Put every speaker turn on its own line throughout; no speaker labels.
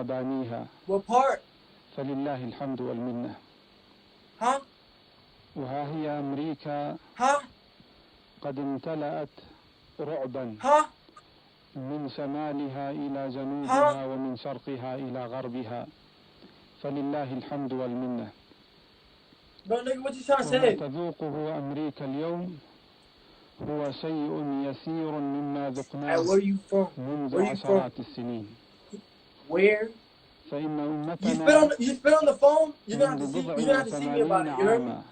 مبانيها.
What part?
فلله الحمد والمنة.
Huh?
وها هي أمريكا
Huh?
قد امتلأت رعبا
Huh?
من شمالها إلى
Huh?
جنوبها ومن شرقها إلى غربها. فلله الحمد والمنة.
Bro, nigga, what you trying to
وما
say?
تذوقه أمريكا اليوم هو شيء يسير مما
Hey,
ذقناه
where you from?
منذ
Where you from?
عشرات السنين.
Where?
فإن
You
أمتنا
spit on the phone? You don't have to
منذ
see.
بضع
You don't have to see me about
وثمانين
it. You heard me?
عاما.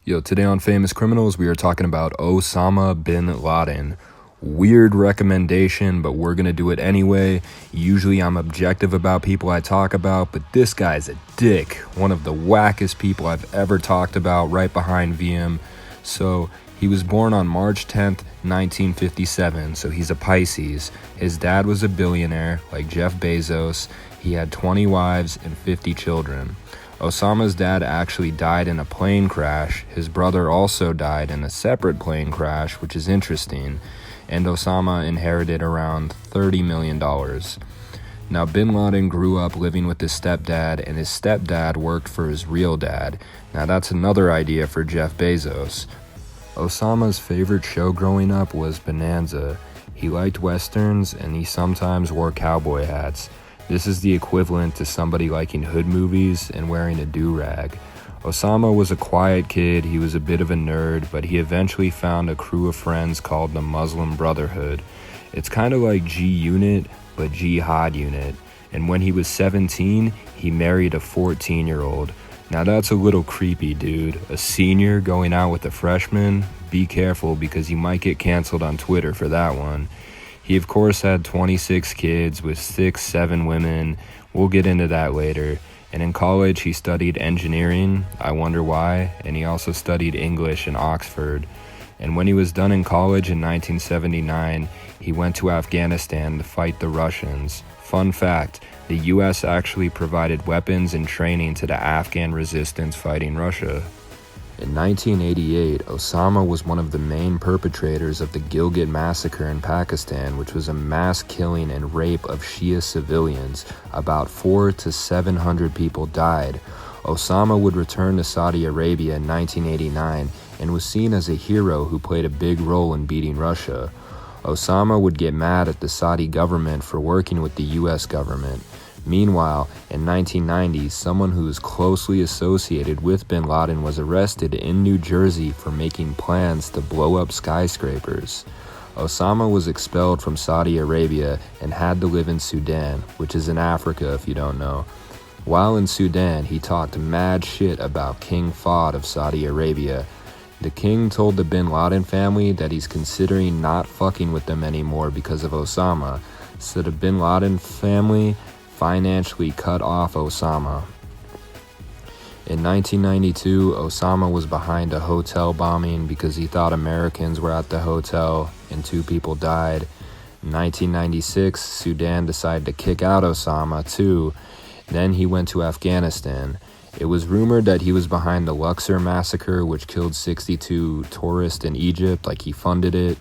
Yo, today on Famous Criminals, we are talking about Osama bin Laden. Weird recommendation, but we're gonna do it anyway. Usually I'm objective about people I talk about, but this guy's a dick. One of the wackest people I've ever talked about, right behind VM. So, he was born on March 10th, 1957, so he's a Pisces. His dad was a billionaire, like Jeff Bezos. He had 20 wives and 50 children. Osama's dad actually died in a plane crash. His brother also died in a separate plane crash, which is interesting. And Osama inherited around $30 million. Now, bin Laden grew up living with his stepdad, and his stepdad worked for his real dad. Now, that's another idea for Jeff Bezos. Osama's favorite show growing up was Bonanza. He liked westerns, and he sometimes wore cowboy hats. This is the equivalent to somebody liking hood movies and wearing a do-rag. Osama was a quiet kid, he was a bit of a nerd, but he eventually found a crew of friends called the Muslim Brotherhood. It's kind of like G-Unit, but Jihad Unit. And when he was 17, he married a 14-year-old. Now that's a little creepy, dude. A senior going out with a freshman? Be careful because you might get canceled on Twitter for that one. He of course had 26 kids with 6-7 women. We'll get into that later. And in college he studied engineering, I wonder why, and he also studied English in Oxford. And when he was done in college in 1979, he went to Afghanistan to fight the Russians. Fun fact, the US actually provided weapons and training to the Afghan resistance fighting Russia. In 1988, Osama was one of the main perpetrators of the Gilgit massacre in Pakistan, which was a mass killing and rape of Shia civilians. About 400 to 700 people died. Osama would return to Saudi Arabia in 1989 and was seen as a hero who played a big role in beating Russia. Osama would get mad at the Saudi government for working with the US government. Meanwhile, in 1990, someone who is closely associated with bin Laden was arrested in New Jersey for making plans to blow up skyscrapers. Osama was expelled from Saudi Arabia and had to live in Sudan, which is in Africa if you don't know. While in Sudan, he talked mad shit about King Fahd of Saudi Arabia. The king told the bin Laden family that he's considering not fucking with them anymore because of Osama, so the bin Laden family financially cut off Osama. In 1992, Osama was behind a hotel bombing because he thought Americans were at the hotel and 2 people died. In 1996, Sudan decided to kick out Osama too. Then he went to Afghanistan. It was rumored that he was behind the Luxor massacre, which killed 62 tourists in Egypt, like he funded it.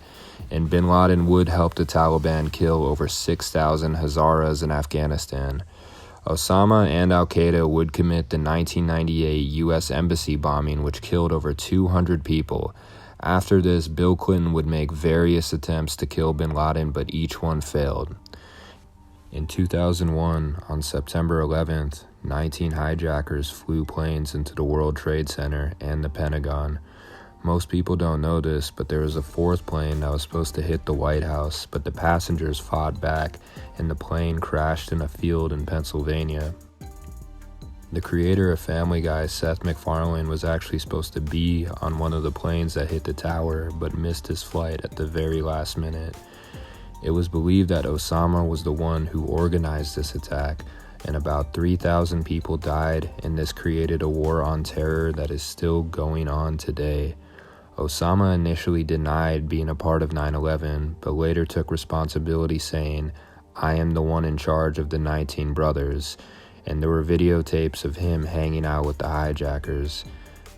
And bin Laden would help the Taliban kill over 6,000 Hazaras in Afghanistan. Osama and Al-Qaeda would commit the 1998 U.S. Embassy bombing, which killed over 200 people. After this, Bill Clinton would make various attempts to kill bin Laden, but each one failed. In 2001, on September 11th, 19 hijackers flew planes into the World Trade Center and the Pentagon. Most people don't know this, but there was a 4th plane that was supposed to hit the White House, but the passengers fought back, and the plane crashed in a field in Pennsylvania. The creator of Family Guy, Seth MacFarlane, was actually supposed to be on one of the planes that hit the tower, but missed his flight at the very last minute. It was believed that Osama was the one who organized this attack, and about 3,000 people died, and this created a war on terror that is still going on today. Osama initially denied being a part of 9/11, but later took responsibility saying, "I am the one in charge of the 19 brothers," and there were videotapes of him hanging out with the hijackers.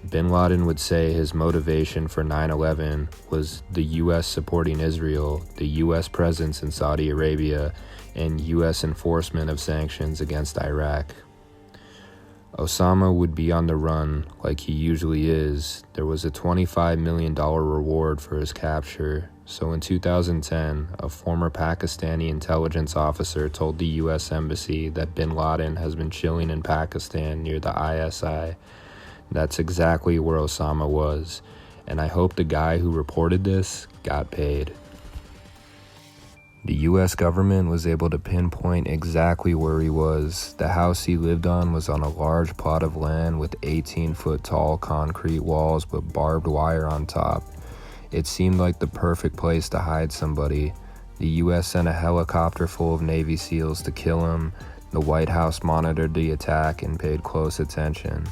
Bin Laden would say his motivation for 9/11 was the U.S. supporting Israel, the U.S. presence in Saudi Arabia, and U.S. enforcement of sanctions against Iraq. Osama would be on the run like he usually is. There was a $25 million reward for his capture. So in 2010, a former Pakistani intelligence officer told the U.S. Embassy that bin Laden has been chilling in Pakistan near the ISI. That's exactly where Osama was, and I hope the guy who reported this got paid. The U.S. government was able to pinpoint exactly where he was. The house he lived on was on a large plot of land with 18-foot tall concrete walls with barbed wire on top. It seemed like the perfect place to hide somebody. The U.S. sent a helicopter full of Navy SEALs to kill him. The White House monitored the attack and paid close attention.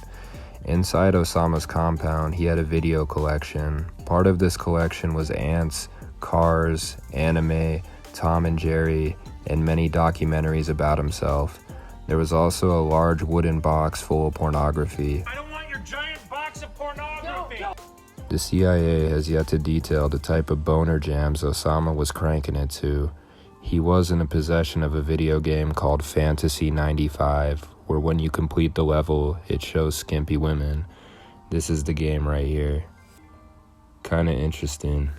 Inside Osama's compound, he had a video collection. Part of this collection was ants, cars, anime, Tom and Jerry, and many documentaries about himself. There was also a large wooden box full of pornography.
I don't want your giant box of pornography!
The CIA has yet to detail the type of boner jams Osama was cranking it to. He was in the possession of a video game called Fantasy 95, where when you complete the level, it shows skimpy women. This is the game right here. Kinda interesting.